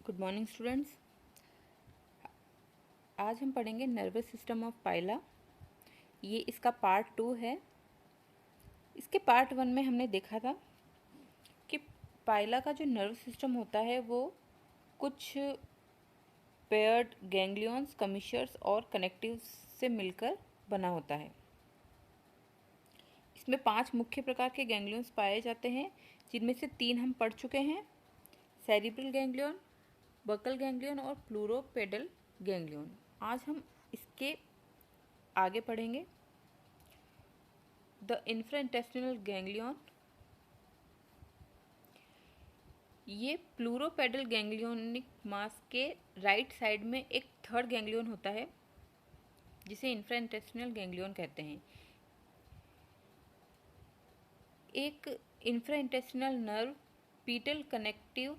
Good morning students. आज हम पढ़ेंगे नर्वस सिस्टम ऑफ पाइला। ये इसका पार्ट 2 है। इसके पार्ट 1 में हमने देखा था कि पाइला का जो नर्वस सिस्टम होता है वो कुछ पेयर्ड गैंग्लियंस, कमीशर्स और कनेक्टिव्स से मिलकर बना होता है। इसमें 5 मुख्य प्रकार के गैंग्लियंस पाए जाते हैं, जिनमें से 3 हम पढ़ चुके हैं: सेरिब्रल गैंग्लियन, बकल गैंग्लियन और प्लूरोपेडल गैंग्लियन। आज हम इसके आगे पढ़ेंगे। The infraintestinal ganglion. ये प्लूरोपेडल गैंग्लियोनिक मास के राइट साइड में एक थर्ड गैंग्लियन होता है, जिसे इंफ्राइंटेस्टिनल गैंग्लियन कहते हैं। एक इंफ्राइंटेस्टिनल नर्व पीडल कनेक्टिव,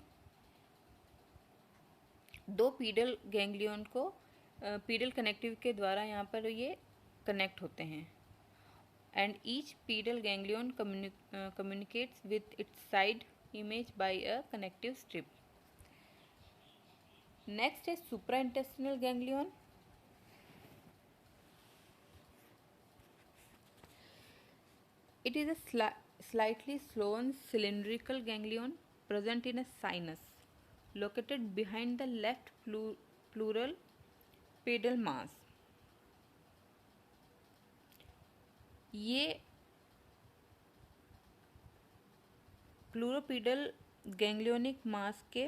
दो पीडल गैंग्लियन को पीडल कनेक्टिव के द्वारा यहाँ पर ये कनेक्ट होते हैं। And each pedal ganglion communicates with its side image by a connective strip. Next is supraintestinal ganglion. It is a slightly swollen cylindrical ganglion present in a sinus located behind the left pleural pedal mass. ये pleuropedal ganglionic mass के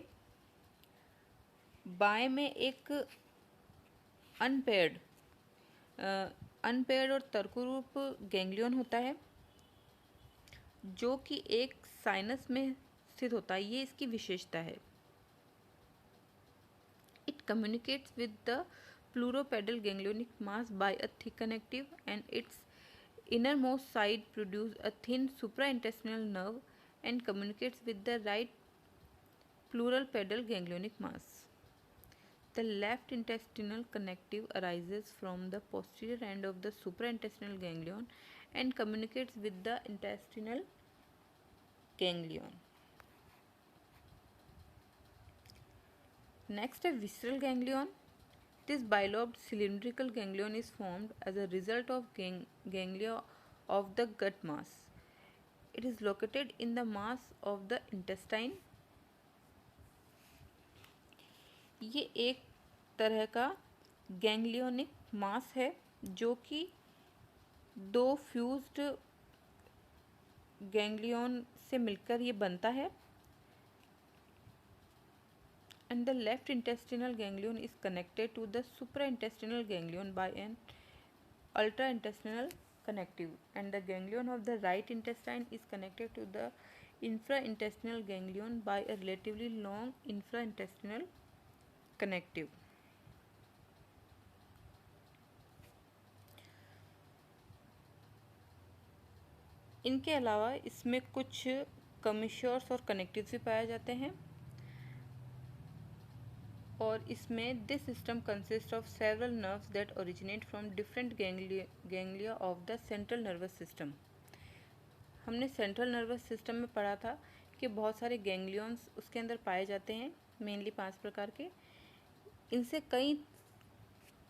बाएं में एक unpaired और तर्करूप ganglion होता है, जो कि एक साइनस में स्थित होता है। ये इसकी विशेषता है। It communicates with the pleuropedal ganglionic mass by a thick connective and its innermost side produce a thin supraintestinal nerve and communicates with the right pleural pedal ganglionic mass. The left intestinal connective arises from the posterior end of the supraintestinal ganglion and communicates with the intestinal ganglion. Next, a visceral ganglion. This bilobed cylindrical ganglion is formed as a result of ganglia of the gut mass. It is located in the mass of the intestine. ये एक तरह का ganglionic मास है जो कि दो fused ganglion से मिलकर ये बनता है। And the left intestinal ganglion is connected to the supraintestinal ganglion by an ultraintestinal connective, and the ganglion of the right intestine is connected to the infraintestinal ganglion by a relatively long infraintestinal connective. इनके अलावा इसमें कुछ कमीशर्स और connectives भी पाए जाते हैं, और इसमें this system consist of several nerves that originate from different ganglia of the central nervous system. हमने सेंट्रल नर्वस सिस्टम में पढ़ा था कि बहुत सारे गैंग्लियंस उसके अंदर पाए जाते हैं, मेनली 5 प्रकार के। इनसे कई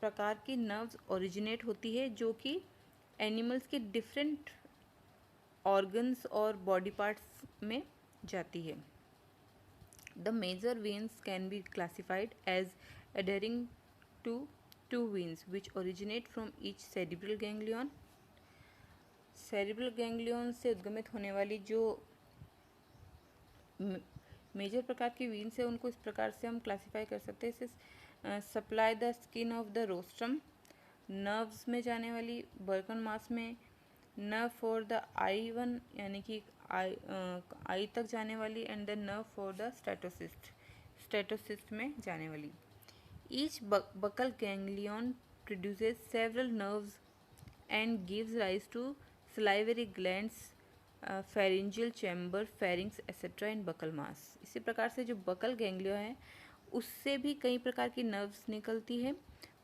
प्रकार की नर्व्स ओरिजिनेट होती है जो कि एनिमल्स के डिफरेंट ऑर्गन्स और बॉडी पार्ट्स में जाती है। The major veins can be classified as adhering to 2 veins which originate from each cerebral ganglion. cerebral ganglion से उद्गमित होने वाली जो मेजर प्रकार की वेन्स है उनको इस प्रकार से हम क्लासिफाई कर सकते हैं। इसे supply the skin of the rostrum, nerves में जाने वाली बर्कन मास में, नर्व फॉर द I1 यानी कि आई तक जाने वाली, and the nerve for the statocyst में जाने वाली। Each buccal ganglion produces several nerves and gives rise to salivary glands, pharyngeal chamber, pharynx et cetera in buccal mass. इसी प्रकार से जो बकल गैंग्लिया है उससे भी कई प्रकार की नर्व्स निकलती है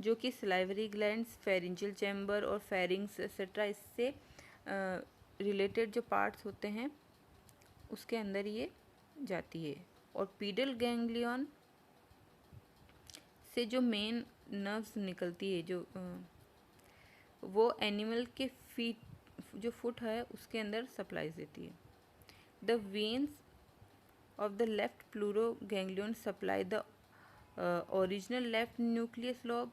जो कि सलाइवरी ग्लैंड्स, फेरिंजियल चैम्बर और फेरिंग्स एसेट्रा इससे रिलेटेड जो पार्ट्स होते हैं उसके अंदर ये जाती है। और पीडल गैंग्लियन से जो मेन नर्व्स निकलती है, जो वो एनिमल के फीट जो फुट है उसके अंदर सप्लाईज देती है. The veins of the left pleuro ganglion supply the original left nucleus lobe,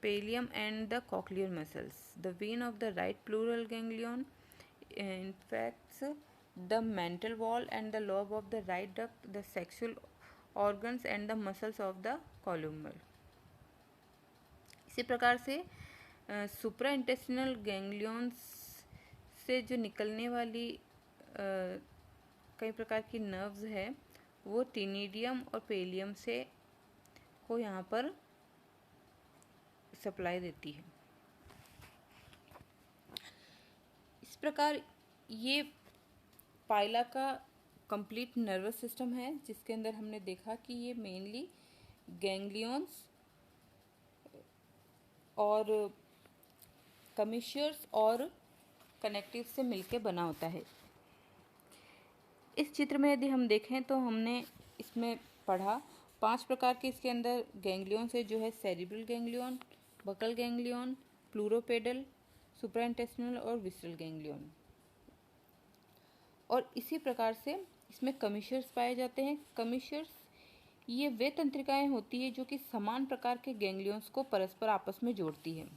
pallium and the cochlear muscles. The vein of the right pleural ganglion infects the mental wall and the lobe of the right duct, the sexual organs and the muscles of the columnar. इसी प्रकार से सुप्रा intestinal ganglions से जो निकलने वाली कई प्रकार की नर्व्स है वो टिनिडियम और पेलियम से को यहाँ पर सप्लाई देती है. इस प्रकार ये पाइला का कंप्लीट नर्वस सिस्टम है, जिसके अंदर हमने देखा कि ये मेनली गैंग्लियंस और कमिश्यर्स और कनेक्टिव से मिलके बना होता है. इस चित्र में यदि हम देखें तो हमने इसमें पढ़ा 5 प्रकार के इसके अंदर गैंग्लियन से, जो है cerebral ganglion, buccal ganglion, pleuropedal, सुप्राइंटेस्टिनल और विसरल गैंग्लियन. और इसी प्रकार से इसमें कमिश्यर्स पाए जाते हैं. कमिश्यर्स ये वे तंत्रिकाएं होती है जो कि समान प्रकार के गैंग्लियंस को परस्पर आपस में जोड़ती है.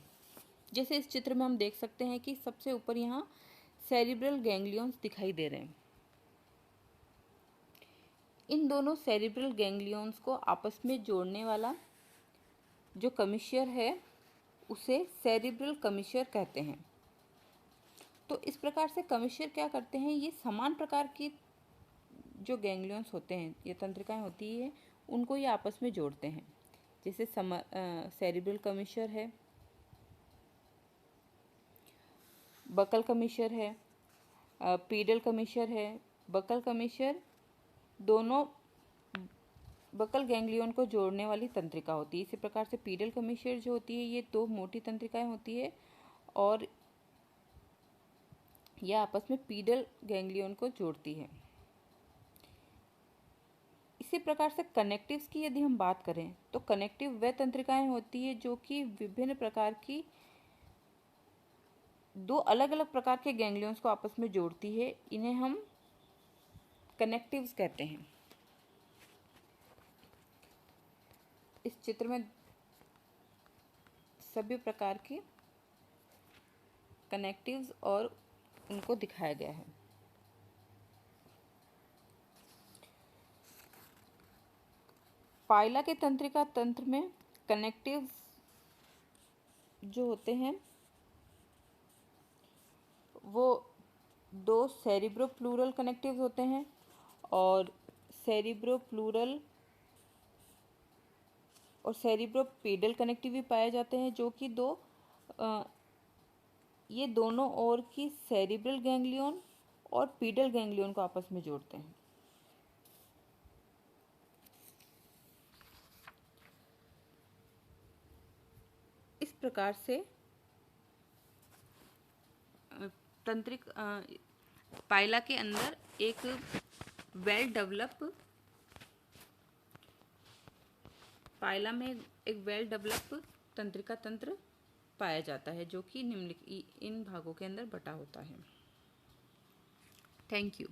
जैसे इस चित्र में हम देख सकते हैं कि सबसे ऊपर यहाँ सेरिब्रल गैंग्लियंस दिखाई दे रहे हैं. इन दोनों सेरिब्रल गैंग्लियंस को आपस में जोड़ने वाला जो कमिश्यर है उसे सेरिब्रल कमिश्यर कहते हैं. तो इस प्रकार से कमिश्यर क्या करते हैं, ये समान प्रकार की जो गैंग्लियंस होते हैं, ये तंत्रिकाएं होती है, उनको ये आपस में जोड़ते हैं. जैसे सेरिब्रल कमिश्यर है, बकल कमिश्यर है, पीडल कमिश्यर है. बकल कमिश्यर दोनों बकल गैंग्लियन को जोड़ने वाली तंत्रिका होती है. इसी प्रकार से पीडल कमिश्यर जो होती है ये 2 मोटी तंत्रिकाएं होती है और यह आपस में पीडल गैंग्लियन को जोड़ती है. इसी प्रकार से कनेक्टिव्स की यदि हम बात करें तो कनेक्टिव वे तंत्रिकाएं होती है जो कि विभिन्न प्रकार की 2 अलग अलग प्रकार के गैंग्लियंस को आपस में जोड़ती है. इन्हें हम कनेक्टिव्स कहते हैं. इस चित्र में सभी प्रकार के कनेक्टिव्स और उनको दिखाया गया है. पाइला के तंत्रिका तंत्र में कनेक्टिव्स जो होते हैं वो 2 सेरिब्रोप्लूरल कनेक्टिव्स होते हैं और सेरिब्रोप्लूरल और सेरिब्रोपेडल कनेक्टिव भी पाए जाते हैं, जो कि ये दोनों ओर की सेरिब्रल गैंग्लियन और पीडल गैंग्लियन को आपस में जोड़ते हैं. इस प्रकार से तंत्रिक पाइला के अंदर एक वेल डेवलप पाइला में एक वेल डेवलप तंत्रिका तंत्र पाया जाता है जो कि निम्नलिखित इन भागों के अंदर बटा होता है. Thank you.